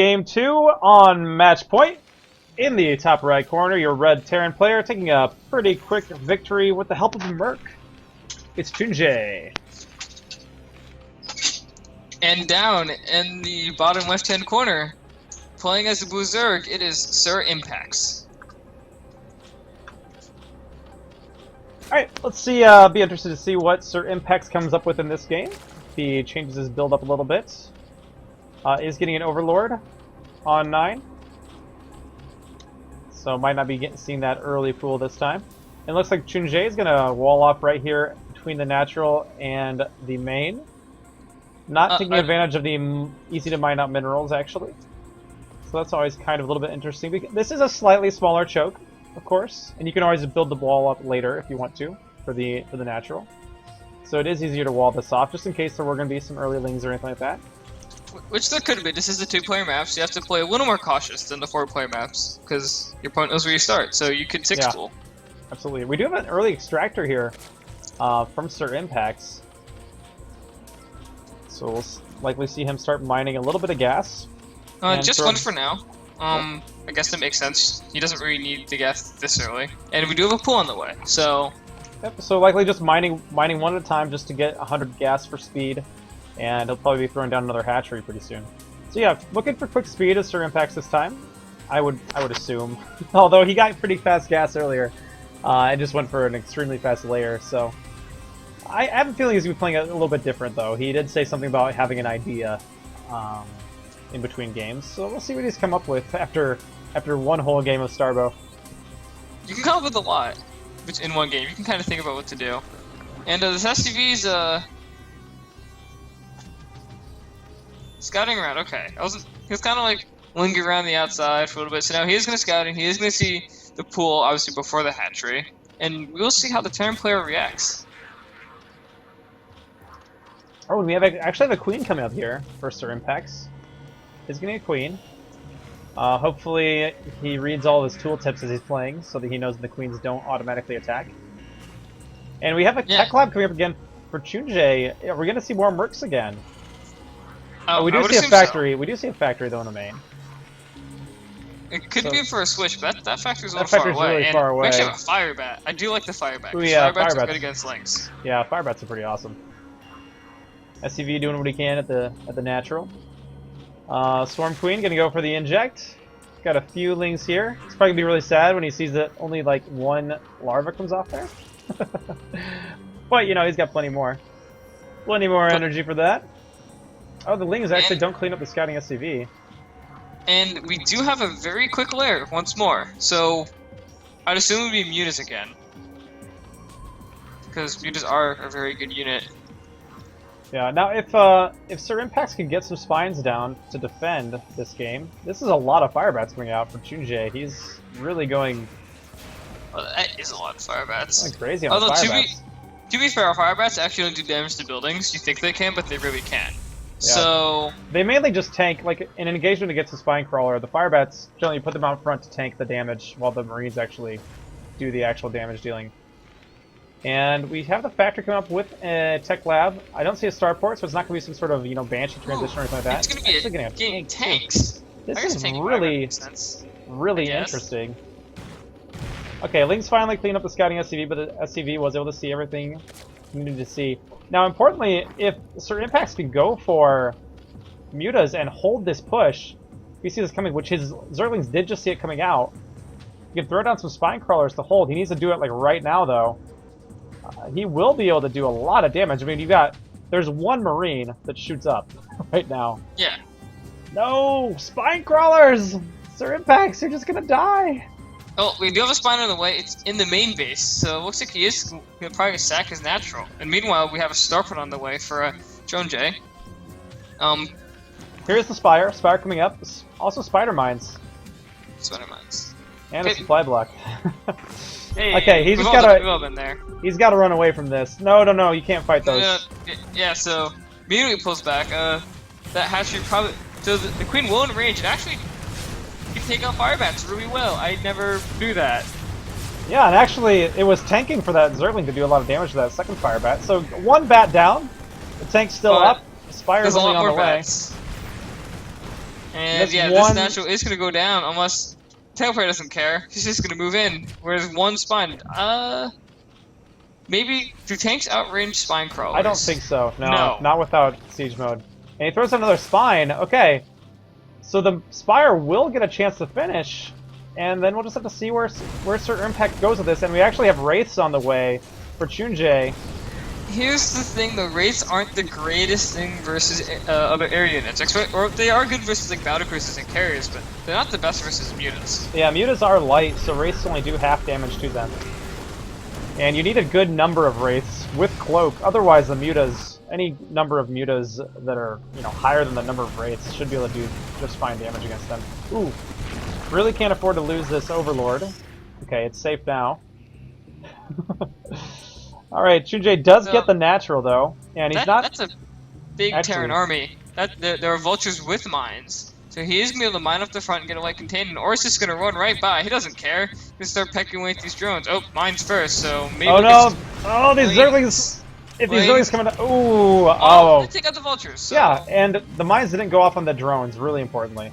Game 2 on match point. In the top right corner, your red Terran player taking a pretty quick victory with the help of a Merc. It's Cheonjae. And down in the bottom left-hand corner, playing as a Blue Zerg, it is SirImpacts. Alright, let's see, be interested to see what SirImpacts comes up with in this game. He changes his build up a little bit. Is getting an Overlord on 9. So might not be seeing that early pool this time. It looks like Cheonjae is going to wall off right here between the natural and the main. Not taking advantage of the easy to mine out minerals, actually. So that's always kind of a little bit interesting. This is a slightly smaller choke, of course, and you can always build the wall up later if you want to for the natural. So it is easier to wall this off, just in case there were going to be some early lings or anything like that. Which there could be. This is the 2-player map, so you have to play a little more cautious than the 4-player maps, because your opponent knows where you start, so you could 6-pool. Absolutely. We do have an early extractor here from SirImpacts. So we'll likely see him start mining a little bit of gas. Just one for now. I guess that makes sense. He doesn't really need the gas this early. And we do have a pool on the way, so... Yep, so likely just mining one at a time just to get 100 gas for speed. And he'll probably be throwing down another hatchery pretty soon. So yeah, looking for quick speed as SirImpacts this time. I would assume. Although he got pretty fast gas earlier. I just went for an extremely fast layer, so... I have a feeling he's going to be playing a little bit different, though. He did say something about having an idea in between games, so we'll see what he's come up with after one whole game of Starbow. You can come up with a lot in one game. You can kind of think about what to do. And this SCV's scouting around. Okay, he was kind of like lingering around the outside for a little bit. So now he is going to scout, and he is going to see the pool, obviously before the hatchery, and we'll see how the Terran player reacts. Oh, and we actually have a queen coming up here for SirImpacts. He's getting a queen. Hopefully he reads all of his tooltips as he's playing, so that he knows the queens don't automatically attack. And we have a tech lab coming up again for Cheonjae. We're going to see more mercs again. We do see a factory. So. We do see a factory though in the main. It could be for a switch, but that factory's a little far away. Really far away. We actually have a fire bat. I do like the fire bat. Ooh, yeah, fire bats are good against lings. Yeah, fire bats are pretty awesome. SCV doing what he can at the natural. Swarm Queen gonna go for the inject. Got a few lings here. It's probably gonna be really sad when he sees that only like one larva comes off there. But you know, he's got plenty more. Plenty more energy for that. Oh, the lings actually don't clean up the scouting SCV. And we do have a very quick lair once more. So I'd assume it would be mutas again. Because mutas are a very good unit. Yeah, now if SirImpacts can get some spines down to defend this game, this is a lot of fire bats coming out for Cheonjae. He's really going... Well, that is a lot of fire bats. Going crazy on fire bats. To be fair, fire bats actually don't do damage to buildings. You think they can, but they really can't. Yeah. So... They mainly just tank, like in an engagement against a spine crawler, the fire bats, generally you put them out front to tank the damage, while the marines actually do the actual damage dealing. And we have the factory come up with a tech lab. I don't see a starport, so it's not going to be some sort of, Banshee transition or anything like that. It's going to be a game tanks. This is really interesting. Okay, Ling's finally cleaned up the scouting SCV, but the SCV was able to see everything he needed to see. Now, importantly, if SirImpacts can go for mutas and hold this push, we see this coming, which his Zerglings did just see it coming out. You can throw down some spine crawlers to hold. He needs to do it like right now, though. He will be able to do a lot of damage. I mean, there's one Marine that shoots up right now. Yeah. No! Spine crawlers! SirImpacts, you're just gonna die! Oh, we do have a spine on the way. It's in the main base, so it looks like he is probably going to sack his natural. And meanwhile, we have a starport on the way for Cheonjae. Here's the Spire. Spire coming up. Also spider mines. Spider mines. And a supply block. Hey, okay, he's just gotta run away from this. No, you can't fight those. Yeah, so immediately pulls back. That hatchery probably... So the queen will in range, and actually can take out fire bats really well. I never knew that. Yeah, and actually it was tanking for that Zergling to do a lot of damage to that second fire bat. So one bat down, the tank's still up, the Spire's only on the way. And That's yeah, one- this natural is gonna go down unless tail player doesn't care. He's just gonna move in. Whereas one spine, maybe do tanks outrange spine crawlers? I don't think so. No, No. not without siege mode. And he throws another spine. Okay, so the Spire will get a chance to finish, and then we'll just have to see where SirImpact goes with this. And we actually have Wraiths on the way for Cheonjae. Here's the thing: the Wraiths aren't the greatest thing versus other area units, or they are good versus like battle cruisers and carriers, but they're not the best versus mutas. Yeah, mutas are light, so Wraiths only do half damage to them. And you need a good number of Wraiths with Cloak, otherwise the mutas, any number of mutas that are, you know, higher than the number of Wraiths should be able to do just fine damage against them. Ooh, really can't afford to lose this Overlord. Okay, it's safe now. Alright, Cheonjae does get the natural though, and he's not... That's a big Terran army. There are vultures with mines. So he is going to be able to mine up the front and get a light containment, or he's just going to run right by. He doesn't care. He's going to start pecking away at these drones. Oh, mines first, so maybe... Oh no! Oh, these Zerglings! If these Zerglings come in... Ooh! Oh! Take out the vultures, so. Yeah, and the mines didn't go off on the drones, really importantly.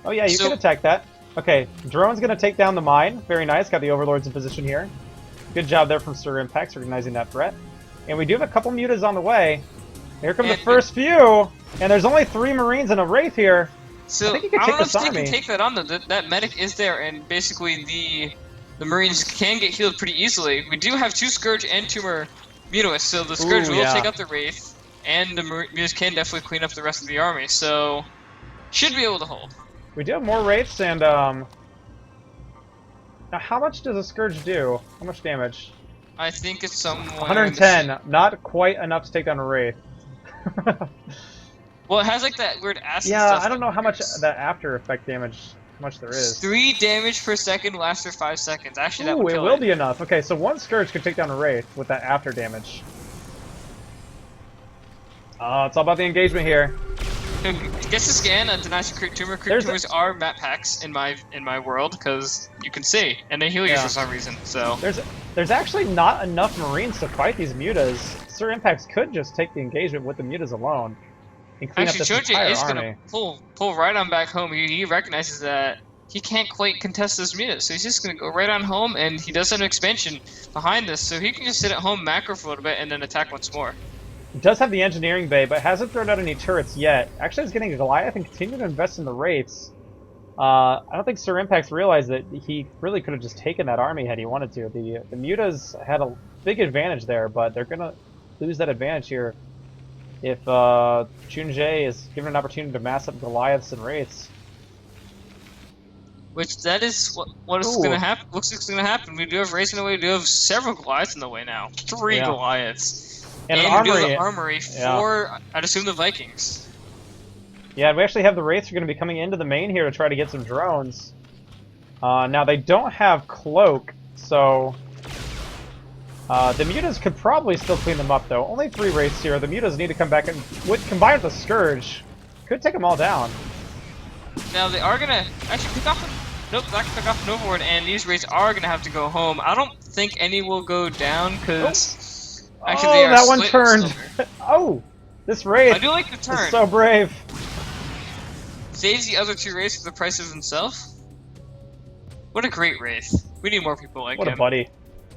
Oh yeah, you can attack that. Okay, drone's going to take down the mine. Very nice, got the Overlords in position here. Good job there from SirImpacts, recognizing that threat. And we do have a couple mutas on the way. Here come the first few, and there's only 3 Marines and a Wraith here. So I think you can take this army. Can take that on. That medic is there, and basically the Marines can get healed pretty easily. We do have 2 Scourge and 2 Mutas, so the Scourge will take out the Wraith, and the Mutas can definitely clean up the rest of the army. So should be able to hold. We do have more Wraiths, and now, how much does a Scourge do? How much damage? I think it's somewhere... 110. Not quite enough to take down a Wraith. Well, it has like that weird acid yeah, stuff. I don't know how much that after effect damage, how much there is. 3 damage per second lasts for 5 seconds. Actually, that Ooh, would it kill will be enough. Okay, so 1 Scourge could take down a Wraith with that after damage. It's all about the engagement here. Gets to scan and denies a crit tumor. Crit tumors are map packs in my world because you can see and they heal you for some reason. So there's actually not enough Marines to fight these mutas. SirImpacts could just take the engagement with the mutas alone and clean up this entire is army. Gonna pull right on back home. He recognizes that he can't quite contest this mutas, so he's just gonna go right on home. And he does have an expansion behind this, so he can just sit at home, macro for a little bit, and then attack once more. He does have the engineering bay, but hasn't thrown out any turrets yet. Actually, he's getting a Goliath and continue to invest in the Wraiths. I don't think SirImpacts realized that he really could have just taken that army had he wanted to. The mutas had a big advantage there, but they're gonna lose that advantage here if Cheonjae is given an opportunity to mass up Goliaths and Wraiths. Which that is what is going to happen. Looks like it's going to happen. We do have Wraiths in the way. We do have several Goliaths in the way now. 3 Goliaths. And an armory. We do have the armory for, I'd assume, the Vikings. Yeah, we actually have the Wraiths are going to be coming into the main here to try to get some drones. Now, they don't have Cloak, so... the mutas could probably still clean them up, though. Only 3 Wraiths here. The mutas need to come back and, combined with the Scourge, could take them all down. Now, they are going to actually pick off... Nope, not pick off an Overlord, and these Wraiths are going to have to go home. I don't think any will go down, because... Actually, they are that one turned! Oh! This Wraith I do like the turn. is so brave. Saves the other 2 Wraiths for the price of himself. What a great Wraith. We need more people like him. What a buddy.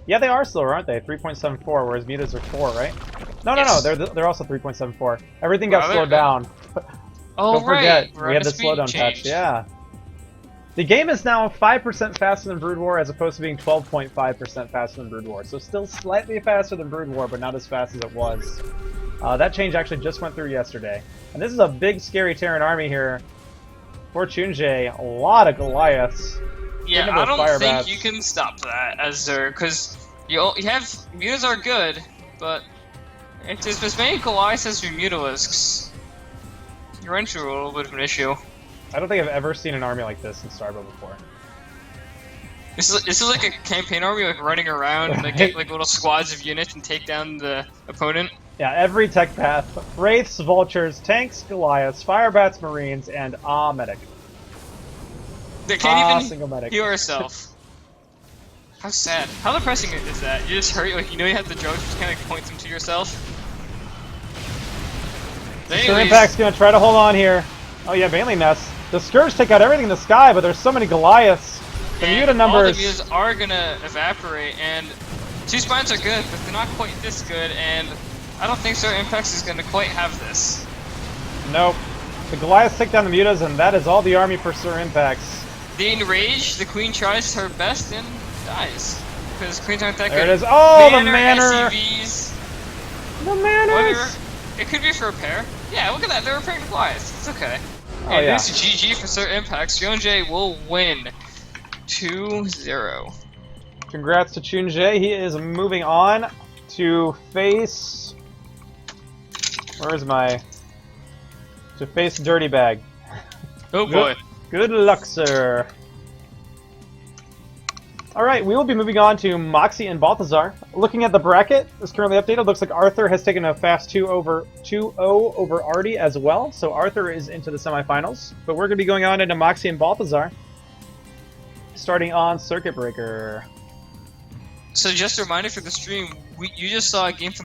Yeah, they are slower, aren't they? 3.74, whereas mutas are 4, right? No, no, they're also 3.74. Everything got slowed down. Oh, Don't forget, right. we had the slowdown patch. Yeah. The game is now 5% faster than Brood War, as opposed to being 12.5% faster than Brood War. So still slightly faster than Brood War, but not as fast as it was. That change actually just went through yesterday. And this is a big, scary Terran army here for Cheonjae. A lot of Goliaths. Yeah, I don't think you can stop that as Zerg, because you have mutas are good, but if there's as many Goliaths as Mutalisks, you're into a little bit of an issue. I don't think I've ever seen an army like this in Starbow before. This is like a campaign army, like running around and like get like little squads of units and take down the opponent. Yeah, every tech path: Wraiths, Vultures, Tanks, Goliaths, Firebats, Marines, and Medic. They can't even single medic. heal herself. How sad. How depressing is that? You just hurt, like, you know you have the drones, just kind of like point them to yourself. SirImpacts gonna try to hold on here. Oh yeah, Baneling Nest. The Scourge take out everything in the sky, but there's so many Goliaths. The and Muta numbers... all the Mutas are gonna evaporate, and 2 spines are good, but they're not quite this good, and I don't think SirImpacts is gonna quite have this. Nope. The Goliaths take down the Mutas, and that is all the army for SirImpacts. The Enrage, the Queen tries her best and dies. Because Queens aren't that There good. it is. Oh, the Manor, Manor! SCVs. The Manors! It could be for repair. Yeah, look at that. They're repairing the Goliaths. It's okay. Oh, And yeah. this is GG for SirImpacts. Cheonjae will win 2-0. Congrats to Cheonjae. He is moving on to face... Where's my... To face Dirty Bag. Oh boy. Good luck, sir. Alright, we will be moving on to Moxie and Balthazar. Looking at the bracket, is currently updated. Looks like Arthur has taken a fast 2-0 over Artie as well. So Arthur is into the semifinals. But we're going to be going on into Moxie and Balthazar. Starting on Circuit Breaker. So just a reminder for the stream, you just saw a game from